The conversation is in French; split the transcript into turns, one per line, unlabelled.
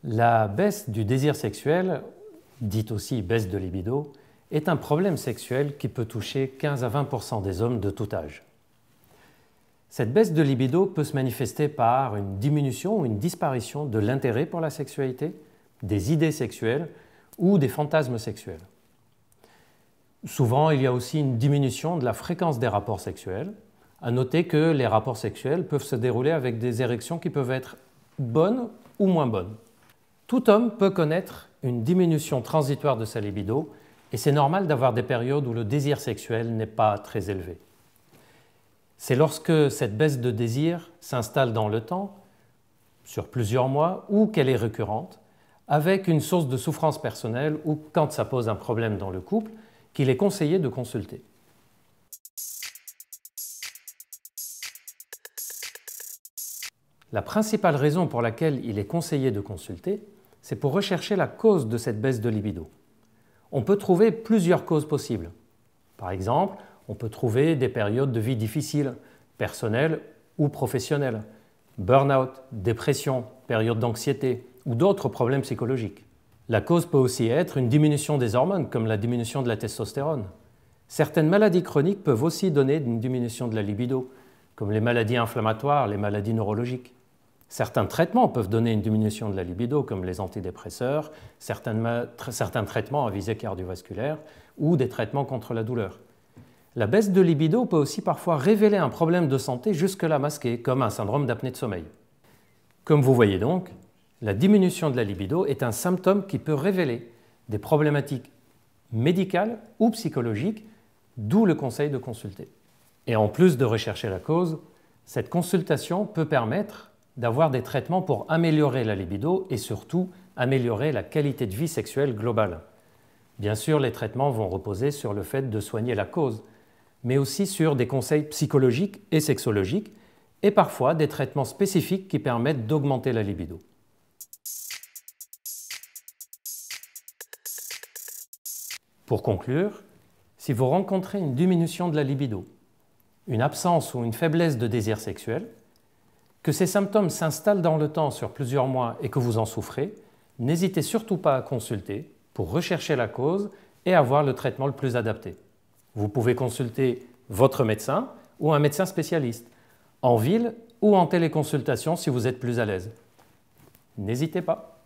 La baisse du désir sexuel, dite aussi baisse de libido, est un problème sexuel qui peut toucher 15 à 20% des hommes de tout âge. Cette baisse de libido peut se manifester par une diminution ou une disparition de l'intérêt pour la sexualité, des idées sexuelles ou des fantasmes sexuels. Souvent, il y a aussi une diminution de la fréquence des rapports sexuels. À noter que les rapports sexuels peuvent se dérouler avec des érections qui peuvent être bonnes ou moins bonnes. Tout homme peut connaître une diminution transitoire de sa libido et c'est normal d'avoir des périodes où le désir sexuel n'est pas très élevé. C'est lorsque cette baisse de désir s'installe dans le temps, sur plusieurs mois, ou qu'elle est récurrente, avec une source de souffrance personnelle ou quand ça pose un problème dans le couple, qu'il est conseillé de consulter. La principale raison pour laquelle il est conseillé de consulter, c'est pour rechercher la cause de cette baisse de libido. On peut trouver plusieurs causes possibles. Par exemple, on peut trouver des périodes de vie difficiles, personnelles ou professionnelles, burn-out, dépression, période d'anxiété ou d'autres problèmes psychologiques. La cause peut aussi être une diminution des hormones, comme la diminution de la testostérone. Certaines maladies chroniques peuvent aussi donner une diminution de la libido, comme les maladies inflammatoires, les maladies neurologiques. Certains traitements peuvent donner une diminution de la libido, comme les antidépresseurs, certains traitements à visée cardiovasculaire ou des traitements contre la douleur. La baisse de libido peut aussi parfois révéler un problème de santé jusque-là masqué, comme un syndrome d'apnée de sommeil. Comme vous voyez donc, la diminution de la libido est un symptôme qui peut révéler des problématiques médicales ou psychologiques, d'où le conseil de consulter. Et en plus de rechercher la cause, cette consultation peut permettre d'avoir des traitements pour améliorer la libido et surtout améliorer la qualité de vie sexuelle globale. Bien sûr, les traitements vont reposer sur le fait de soigner la cause, mais aussi sur des conseils psychologiques et sexologiques et parfois des traitements spécifiques qui permettent d'augmenter la libido. Pour conclure, si vous rencontrez une diminution de la libido, une absence ou une faiblesse de désir sexuel, que ces symptômes s'installent dans le temps sur plusieurs mois et que vous en souffrez, n'hésitez surtout pas à consulter pour rechercher la cause et avoir le traitement le plus adapté. Vous pouvez consulter votre médecin ou un médecin spécialiste, en ville ou en téléconsultation si vous êtes plus à l'aise. N'hésitez pas.